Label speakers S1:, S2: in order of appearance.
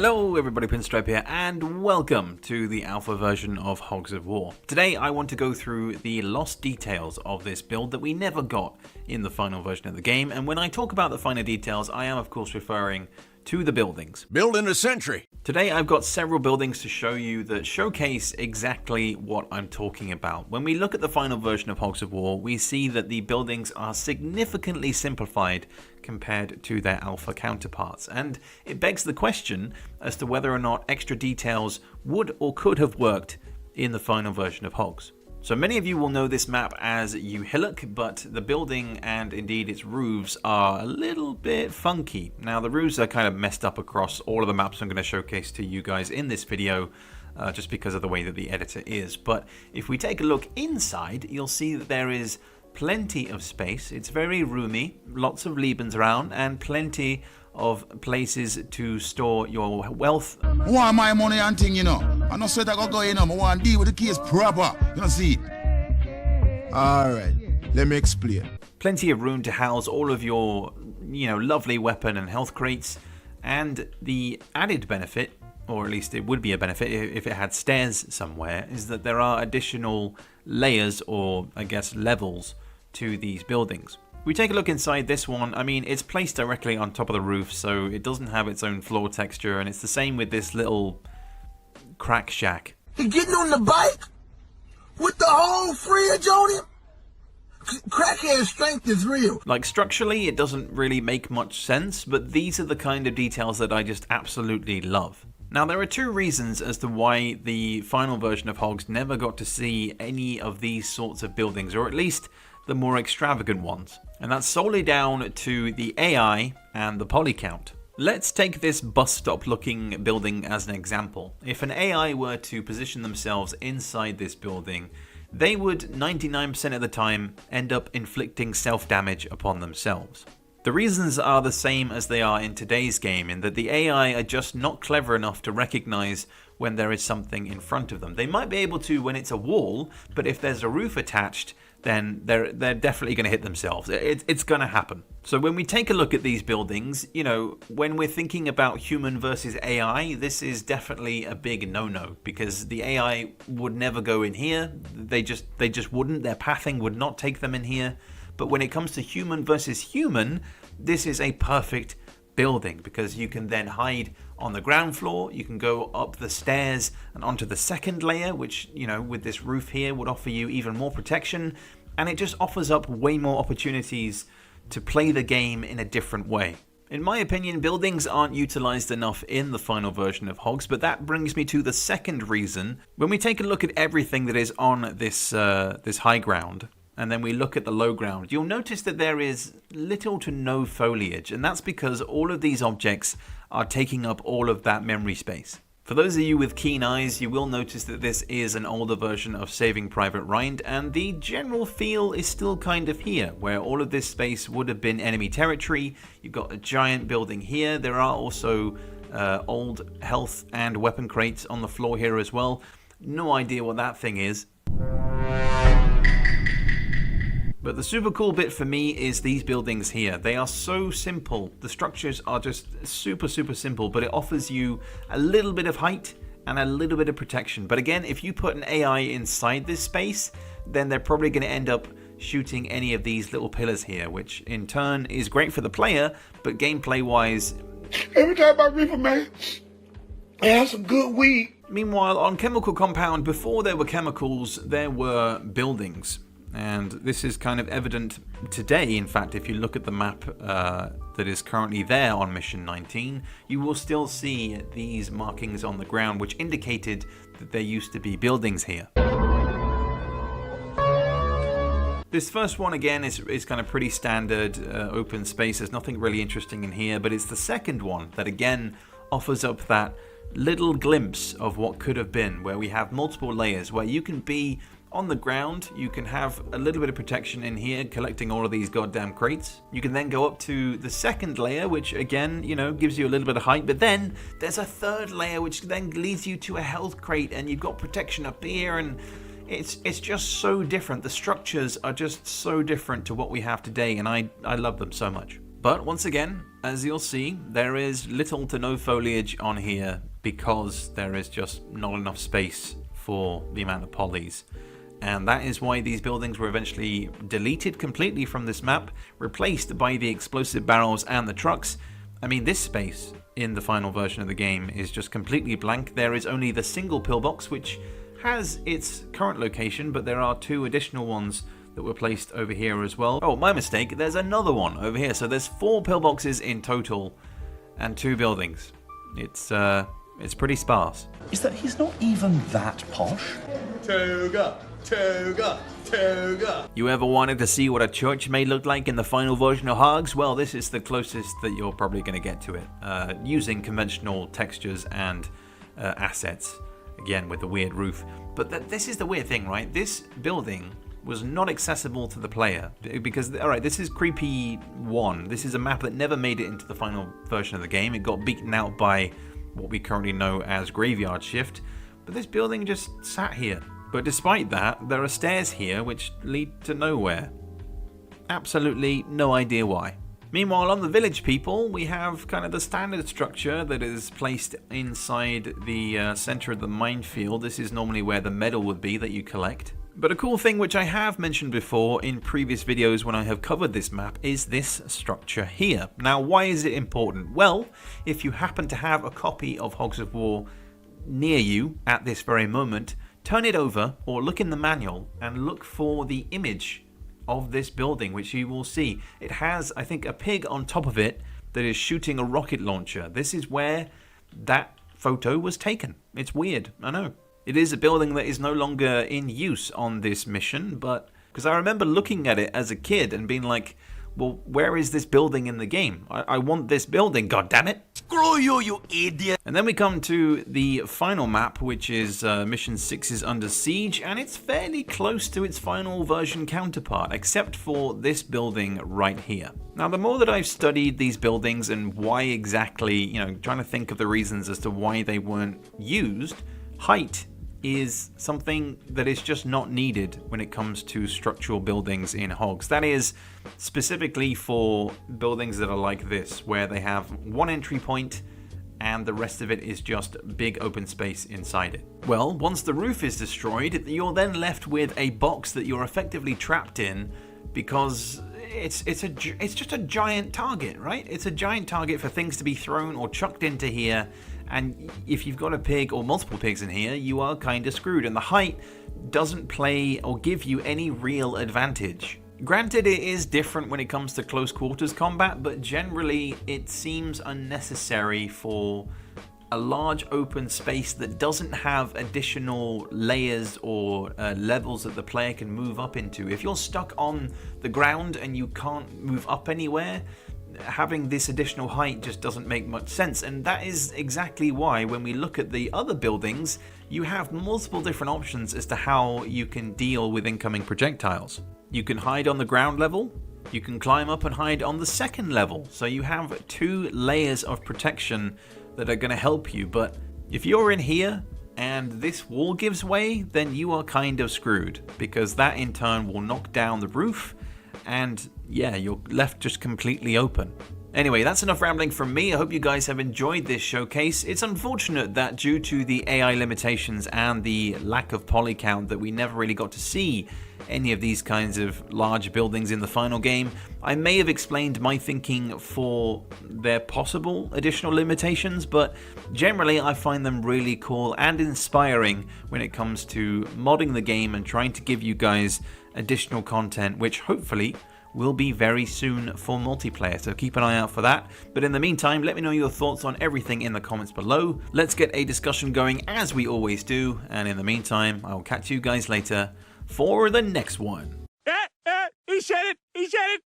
S1: Hello everybody, Pinstripe here, and welcome to the alpha version of Hogs of War. Today I want to go through the lost details of this build that we never got in the final version of the game, and when I talk about the finer details, I am of course referring to the buildings.
S2: Building a sentry.
S1: Today I've got several buildings to show you that showcase exactly what I'm talking about. When we look at the final version of Hogs of War, we see that the buildings are significantly simplified compared to their alpha counterparts, and it begs the question as to whether or not extra details would or could have worked in the final version of Hogs. So many of you will know this map as Uhillock, but the building and indeed its roofs are a little bit funky. Now the roofs are kind of messed up across all of the maps I'm going to showcase to you guys in this video, just because of the way that the editor is. But if we take a look inside, you'll see that there is plenty of space. It's very roomy, lots of Lebens around, and plenty of places to store your wealth.
S3: Want my money and thing, you know. I know sweat I got going on. I want to deal with the case proper. You know, see. Alright, let me explain.
S1: Plenty of room to house all of your, lovely weapon and health crates. And the added benefit, or at least it would be a benefit if it had stairs somewhere, is that there are additional layers, or I guess levels, to these buildings. We take a look inside this one. I mean, it's placed directly on top of the roof, so it doesn't have its own floor texture, and it's the same with this little crack shack.
S4: He getting on the bike with the whole fridge on him? Crackhead strength is real.
S1: Like, structurally, it doesn't really make much sense, but these are the kind of details that I just absolutely love. Now, there are two reasons as to why the final version of Hogs never got to see any of these sorts of buildings, or at least the more extravagant ones. And that's solely down to the AI and the poly count. Let's take this bus stop looking building as an example. If an AI were to position themselves inside this building, they would 99% of the time end up inflicting self-damage upon themselves. The reasons are the same as they are in today's game, in that the AI are just not clever enough to recognize when there is something in front of them. They might be able to when it's a wall, but if there's a roof attached, then they're definitely going to hit themselves. It's going to happen. So when we take a look at these buildings, when we're thinking about human versus AI, this is definitely a big no-no, because the AI would never go in here. They just wouldn't. Their pathing would not take them in here. But when it comes to human versus human, this is a perfect building, because you can then hide on the ground floor, you can go up the stairs and onto the second layer, which, with this roof here would offer you even more protection, and it just offers up way more opportunities to play the game in a different way. In my opinion, buildings aren't utilized enough in the final version of Hogs, but that brings me to the second reason. When we take a look at everything that is on this high ground, and then we look at the low ground, you'll notice that there is little to no foliage, and that's because all of these objects are taking up all of that memory space. For those of you with keen eyes, you will notice that this is an older version of Saving Private Ryan, and the general feel is still kind of here, where all of this space would have been enemy territory. You've got a giant building here. There are also old health and weapon crates on the floor here as well. No idea what that thing is. But the super cool bit for me is these buildings here. They are so simple. The structures are just super simple, but it offers you a little bit of height and a little bit of protection. But again, if you put an AI inside this space, then they're probably going to end up shooting any of these little pillars here, which in turn is great for the player, but gameplay wise,
S4: Every time I reef a man, I have some good weed.
S1: Meanwhile, on Chemical Compound, before there were chemicals, there were buildings. And this is kind of evident today. In fact, if you look at the map that is currently there on Mission 19, you will still see these markings on the ground, which indicated that there used to be buildings here. This first one, again, is kind of pretty standard open space. There's nothing really interesting in here, but it's the second one that, again, offers up that little glimpse of what could have been, where we have multiple layers, where you can be on the ground, you can have a little bit of protection in here, collecting all of these goddamn crates. You can then go up to the second layer, which again, gives you a little bit of height, but then there's a third layer, which then leads you to a health crate, and you've got protection up here, and it's just so different. The structures are just so different to what we have today, and I love them so much. But once again, As you'll see, there is little to no foliage on here because there is just not enough space for the amount of polys. And that is why these buildings were eventually deleted completely from this map, replaced by the explosive barrels and the trucks. I mean, this space in the final version of the game is just completely blank. There is only the single pillbox, which has its current location, but there are 2 additional ones that were placed over here as well. Oh, my mistake, there's another one over here. So there's 4 pillboxes in total and 2 buildings. It's pretty sparse.
S2: Is that he's not even that posh?
S5: Toga, toga, toga.
S1: You ever wanted to see what a church may look like in the final version of Hogs? Well, this is the closest that you're probably going to get to it, using conventional textures and assets, again with the weird roof. But this is the weird thing, right? This building was not accessible to the player because, alright, this is Creepy 1. This is a map that never made it into the final version of the game. It got beaten out by what we currently know as Graveyard Shift, but this building just sat here. But despite that, there are stairs here which lead to nowhere. Absolutely no idea why. Meanwhile, on the village people, we have kind of the standard structure that is placed inside the center of the minefield. This is normally where the medal would be that you collect. But a cool thing which I have mentioned before in previous videos when I have covered this map is this structure here. Now, why is it important? Well, if you happen to have a copy of Hogs of War near you at this very moment, turn it over or look in the manual and look for the image of this building, which you will see. It has, I think, a pig on top of it that is shooting a rocket launcher. This is where that photo was taken. It's weird, I know. It is a building that is no longer in use on this mission, but because I remember looking at it as a kid and being like, well, where is this building in the game? I want this building, goddammit.
S5: Screw you, you idiot.
S1: And then we come to the final map, which is Mission 6's Under Siege, and it's fairly close to its final version counterpart, except for this building right here. Now, the more that I've studied these buildings and why exactly, trying to think of the reasons as to why they weren't used, height is something that is just not needed when it comes to structural buildings in Hogs. That is specifically for buildings that are like this, where they have one entry point and the rest of it is just big open space inside it. Well, once the roof is destroyed, you're then left with a box that you're effectively trapped in because it's just a giant target, right? It's a giant target for things to be thrown or chucked into here. And if you've got a pig or multiple pigs in here, you are kind of screwed. And the height doesn't play or give you any real advantage. Granted, it is different when it comes to close quarters combat, but generally it seems unnecessary for a large open space that doesn't have additional layers or levels that the player can move up into. If you're stuck on the ground and you can't move up anywhere, having this additional height just doesn't make much sense. And that is exactly why when we look at the other buildings, you have multiple different options as to how you can deal with incoming projectiles. You can hide on the ground level, you can climb up and hide on the second level. So you have 2 layers of protection that are going to help you. But if you're in here and this wall gives way, then you are kind of screwed, because that in turn will knock down the roof. And yeah, you're left just completely open. Anyway, that's enough rambling from me. I hope you guys have enjoyed this showcase. It's unfortunate that due to the AI limitations and the lack of poly count that we never really got to see any of these kinds of large buildings in the final game. I may have explained my thinking for their possible additional limitations, but generally I find them really cool and inspiring when it comes to modding the game and trying to give you guys additional content, which hopefully will be very soon for multiplayer, so keep an eye out for that. But in the meantime, let me know your thoughts on everything in the comments below. Let's get a discussion going as we always do, and in the meantime, I will catch you guys later for the next one.
S5: He said it! He said it!